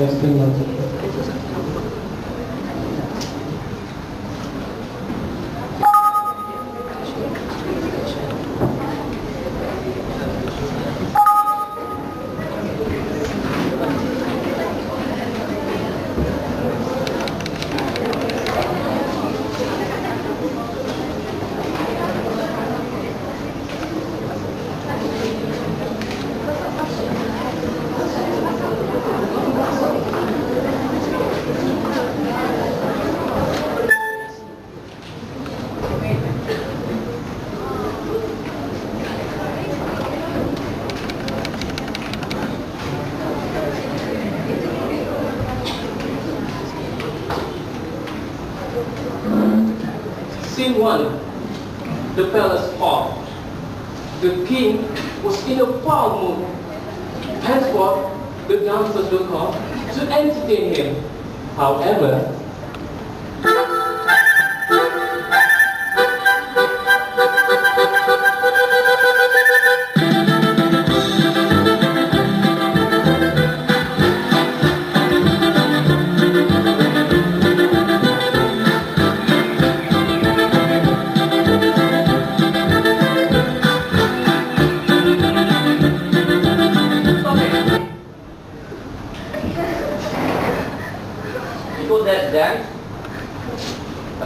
Testing 1, 2. Scene 1, the palace hall. The king was in a foul mood. Henceforth, the dancers were called to entertain him. However,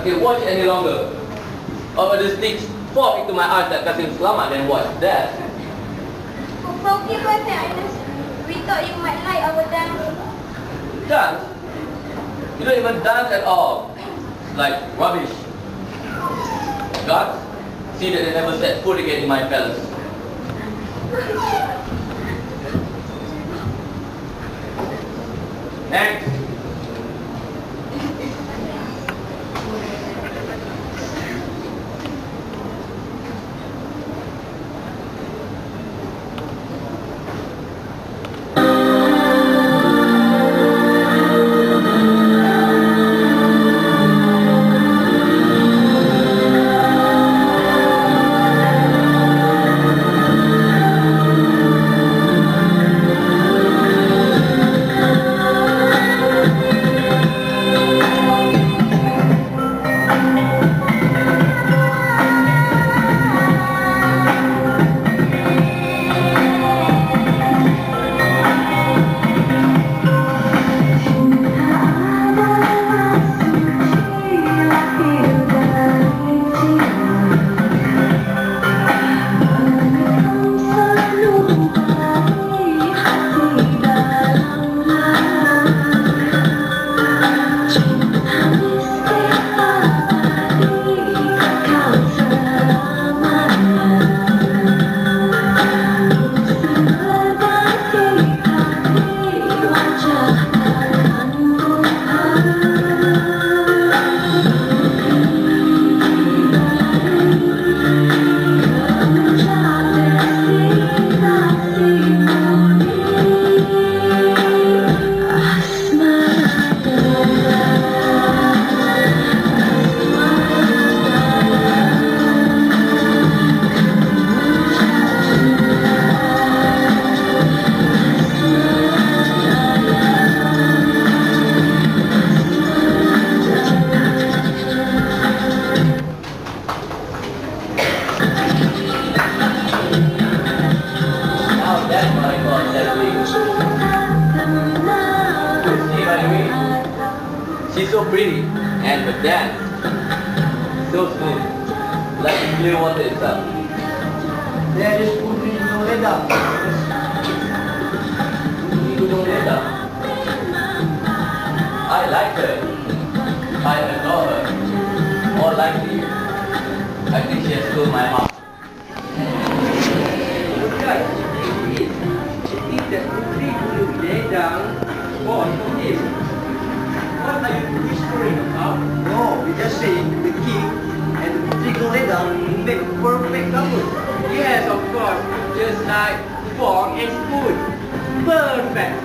Okay, watch any longer. Or the sticks fall into my eyes that Kasim selamat, then watch that. Forgive us, Ernest. We thought you might like our dance. Dance? You don't even dance at all. Like rubbish. God, see that they never set foot again in my palace. Next. She's so pretty, and her dance, so smooth, like the clear water itself. There is Puteri Gunung Ledang. Puteri Gunung Ledang. I like her. I adore her. More likely, I think she has stolen my heart. Look guys, it is that Puteri Gunung Ledang born from this. What are you whispering about? No, we just saying the king and the Puteri Gunung Ledang make a perfect couple. Yes, of course, just like fork and spoon. Perfect.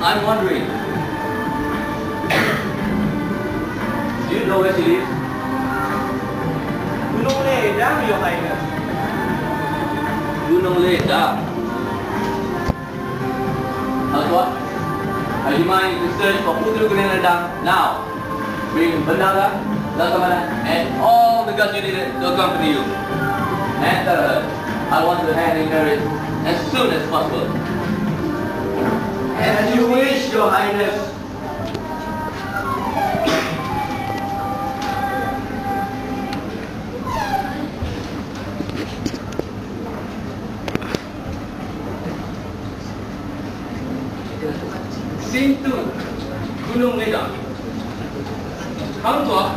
I'm wondering, do you know where she lives? Gunung Ledang, Your Highness. Gunung Ledang. demand you to search for Puteri Gunung LEDANG now. Bring bendera, laksamana, and all the guards you needed to accompany you. And tell her, I want to hand in marriage as soon as possible. As you wish, Your Highness. Scene 2, Gunung Ledang. Hang Tuah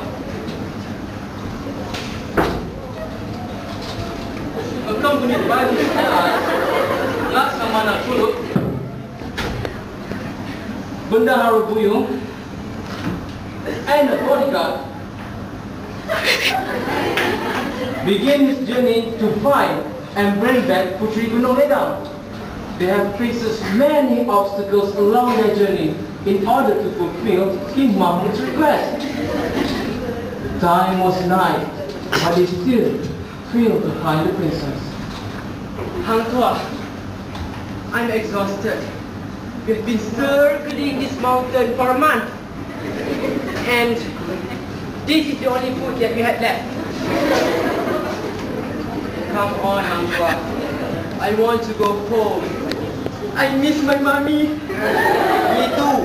accompanied by his allies, Laksamana Kaduk, Bendahara Buyung, and a bodyguard, begin his journey to find and bring back Puteri Gunung Ledang. They have faced many obstacles along their journey in order to fulfill King Mahmud's request. Time was night, but they still failed to find the princess. Hang Tuah, I'm exhausted. We've been circling this mountain for a month. And this is the only food that we had left. Come on, Hang Tuah. I want to go home. I miss my mommy. Me too.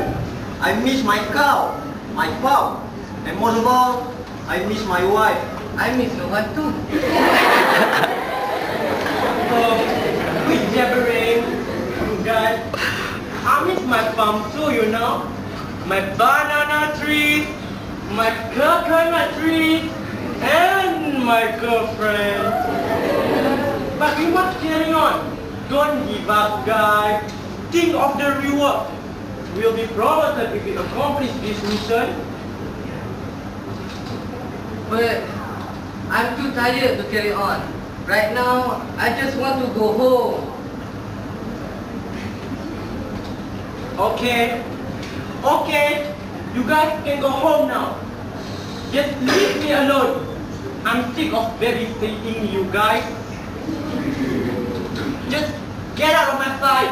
I miss my cow, my farm, and most of all, I miss my wife. I miss no one too. Oh, quit jabbering, you guys. I miss my farm too, you know. My banana trees, my coconut trees, and my girlfriend. But we must carry on. Don't give up, guys. Think of the reward. We'll be promoted if we accomplish this mission. But I'm too tired to carry on. Right now, I just want to go home. Okay. Okay. You guys can go home now. Just leave me alone. I'm sick of babysitting you guys. Just get out of my sight.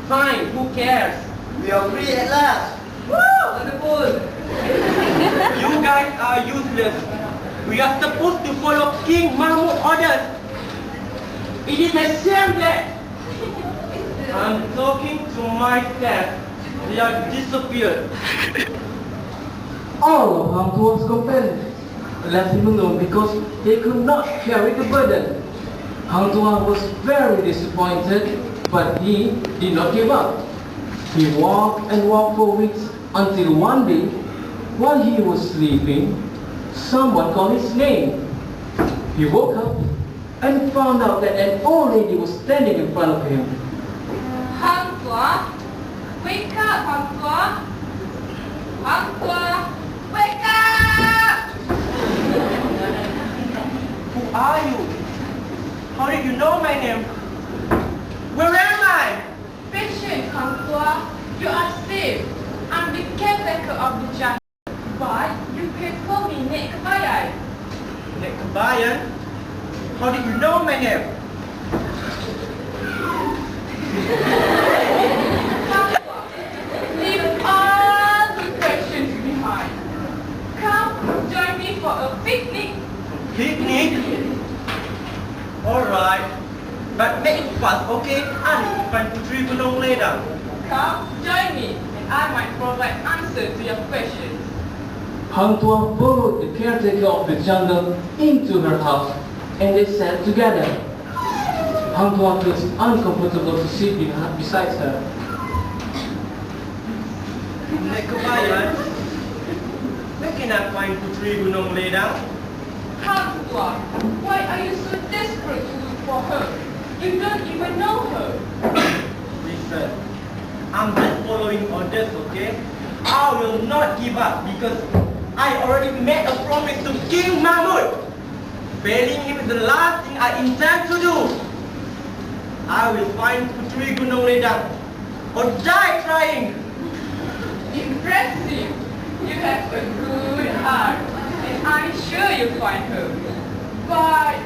Fine, who cares? We are free at last. Woo! Wonderful! You guys are useless. We are supposed to follow King Mahmud's orders. It is a shame that I'm talking to myself. They have disappeared. All of Hang Tuah's companions left him alone because they could not carry the burden. Hang Tuah was very disappointed, but he did not give up. He walked and walked for weeks until one day, while he was sleeping, someone called his name. He woke up and found out that an old lady was standing in front of him. Hang Tuah, wake up, Hang Tuah. Hang Tuah, wake up! Who are you? How did you know my name? Where am I? Patient, Hang Tuah. You are safe. I'm the caretaker of the jungle. But you can call me Nek Kebayan. Nek Kebayan? How did you know my name? Hang Tuah, leave all the questions behind. Come, join me for a picnic. Picnic? Alright. But make it fast, okay? I need to find Puteri Gunung Ledang. Come, join me, and I might provide answers to your questions. Hang Tuah followed the caretaker of the jungle into her house, and they sat together. Hang Tuah feels uncomfortable to sit beside her. Nek Kebayan, where can I find Puteri Gunung Ledang? Hang Tuah, why are you so desperate to look for her? You don't even know her. Listen, I'm just following orders, okay? I will not give up because I already made a promise to King Mahmud. Failing him is the last thing I intend to do. I will find Puteri Gunung Ledang or die trying. Impressive. You have a good heart, and I'm sure you'll find her. But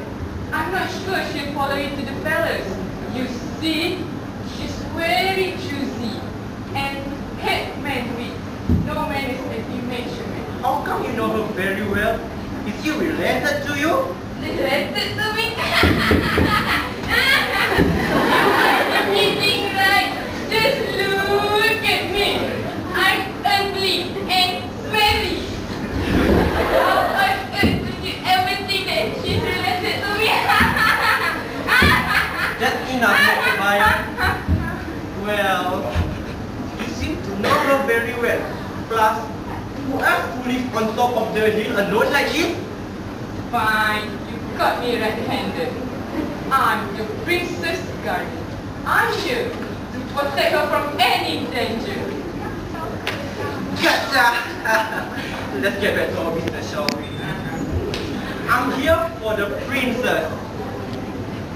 I'm not sure she'll follow you to the palace. You see, she's very choosy and hate men who very well. Is he related to you? Related to me? Kidding, right? Just look at me. I'm ugly and smelly. How on earth could you ever think that she's related to me? That's enough, Mr. Bayan. Well, you seem to know her very well. Plus, who else to live on top of the hill alone like you? Fine, you caught me red-handed. I'm the princess guardian. I'm here to protect her from any danger. Sketsa! Let's get back to our business, shall we? I'm here for the princess.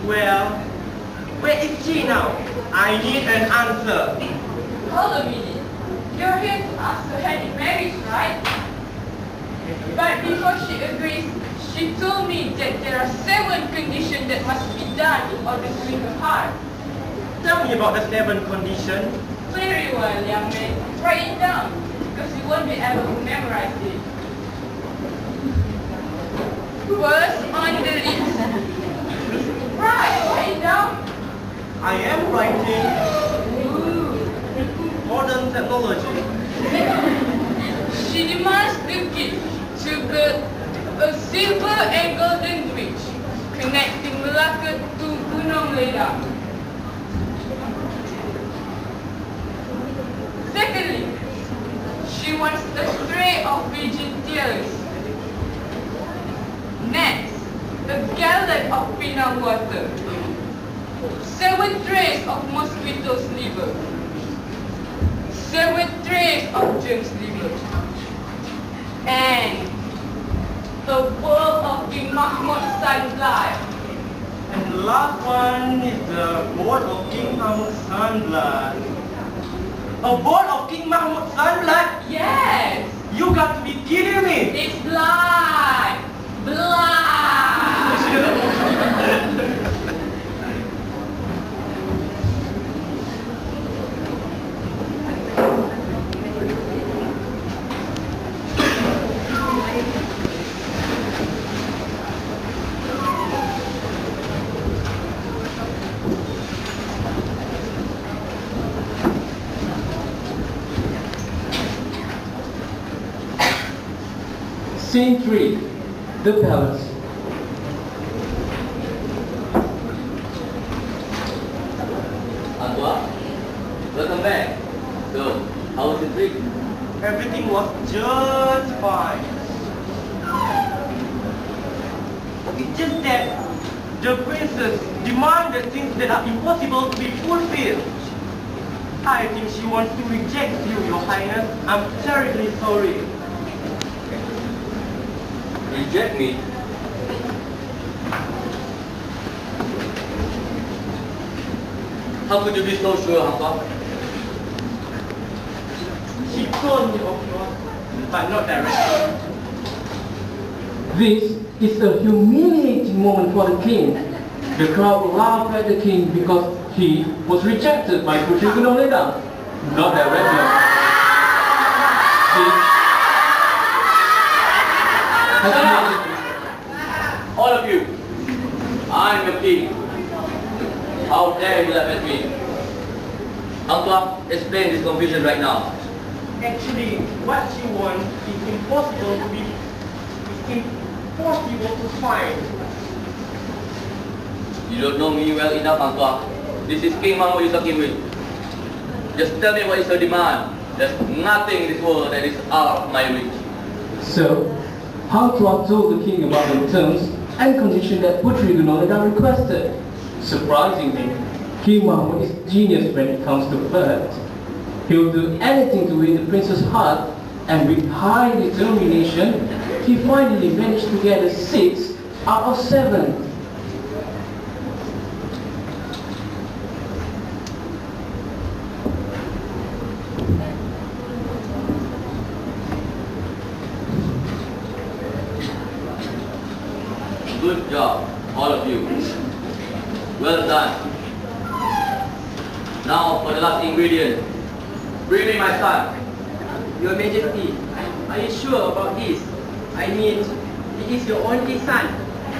Well, where is she now? I need an answer. Hold a minute. You're here to ask her hand in marriage, right? But before she agrees, she told me that there are 7 conditions that must be done in order to win her heart. Tell me about the 7 conditions. Very well, young man. Write it down, because you won't be able to memorize it. First, on the lips. Write it down. I am writing Ooh. modern technology. She demands the key to build a silver and golden bridge connecting Melaka to Gunung LEDANG. Secondly, she wants a tray of virgin tears. Next, a gallon of peanut water. 7 trays of mosquito's liver. 7 trays of germ's liver. And a bowl of King Mahmud's sunblood. And the last one is the bowl of King Mahmud's sunblood. A bowl of King Mahmud's sunblood? Yes! You got to be kidding me! It's blood! Blood! Scene 3, the palace. Antoine, welcome back. So, how was the trip? Everything was just fine. It's just that the princess demanded things that are impossible to be fulfilled. I think she wants to reject you, Your Highness. I'm terribly sorry. Reject me? How could you be so sure, Antoine? She told me, of course, but not directly. This is a humiliating moment for the king. The crowd laughed at the king because he was rejected by Puteri Gunung LEDANG, not directly. All of you, I'm your king. How dare you laugh at me? Antoine, explain this confusion right now. Actually, what she wants is impossible to find. You don't know me well enough, Antoine. This is King Mahmud you're talking with. Just tell me what is your demand. There's nothing in this world that is out of my reach. So, Antoine told the king about the terms and conditions that Puteri Gunung LEDANG requested. Surprisingly, King Mahmud is genius when it comes to flirt. He'll do anything to win the prince's heart, and with high determination, he finally managed to get a 6 out of 7. Good job, all of you. Well done. Now for the last ingredient. Bring me my son. Your Majesty, are you sure about this? I mean, he is your only son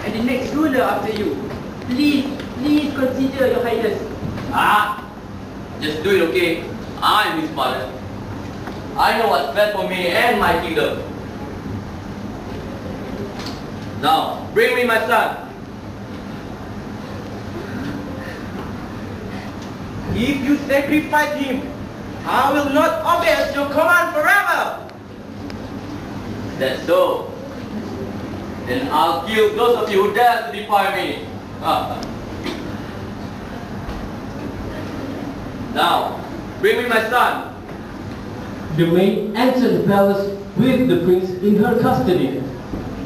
and the next ruler after you. Please consider, Your Highness. Just do it, okay? I'm his father. I know what's best for me and my kingdom. Now, bring me my son. If you sacrifice him, I will not obey your command forever. That's so. Then I'll kill those of you who dare to defy me. Now, bring me my son. The maid entered the palace with the prince in her custody.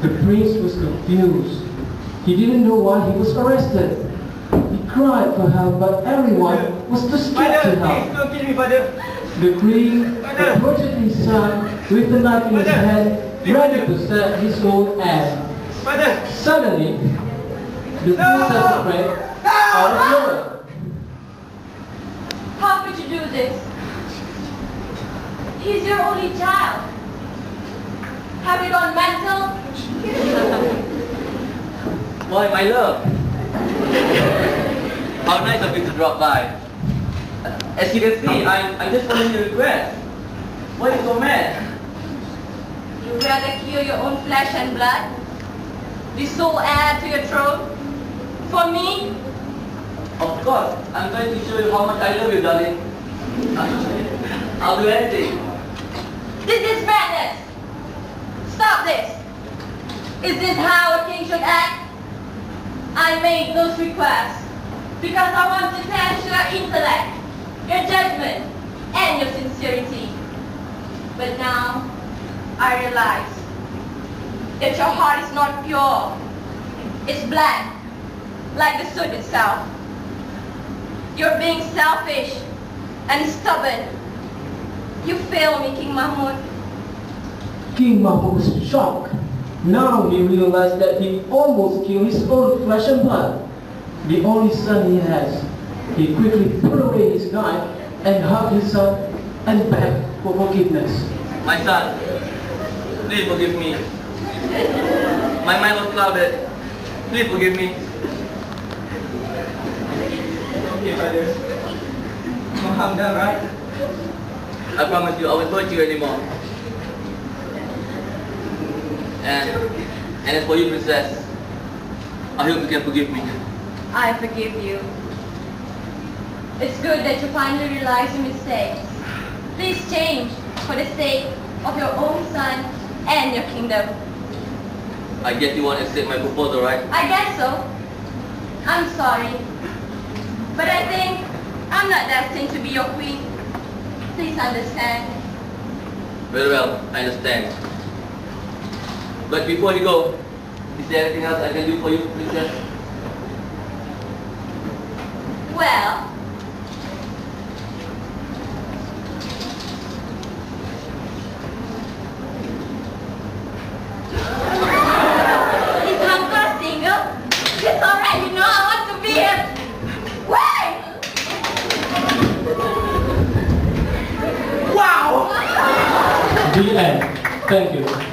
The prince was confused. He didn't know why he was arrested. He cried for help, but everyone was too scared to help. Please don't kill me, Father. The king approached his son with the knife in his hand, ready to stab his own head. Father. Suddenly, the princess spread out of nowhere. How could you do this? He's your only child. Have you gone mental? Why, my love? How nice of you to drop by. As you can see, I'm just following your request. Why are you so mad? You rather kill your own flesh and blood? The sole heir to your throne? For me? Of course, I'm going to show you how much I love you, darling. I'll do anything. This is madness! Stop this! Is this how a king should act? I made those requests because I want to test your intellect, your judgment, and your sincerity. But now, I realize that your heart is not pure. It's black, like the soot itself. You're being selfish and stubborn. You fail me, King Mahmud. King Mahmud was shocked. Now he realized that he almost killed his own flesh and blood, the only son he has. He quickly put away his knife and hugged his son and begged for forgiveness. My son, please forgive me. My mind was clouded. Please forgive me. Okay, Father. I'm done, right? I promise you I won't hurt you anymore. And as for you, princess, I hope you can forgive me. I forgive you. It's good that you finally realize your mistakes. Please change for the sake of your own son and your kingdom. I guess you won't accept my proposal, right? I guess so. I'm sorry. But I think I'm not destined to be your queen. Please understand. Very well, I understand. But before you go, is there anything else I can do for you, princess? Well, I'm not single. It's alright, you know I want to be here. Wait! Wow! The end. Thank you.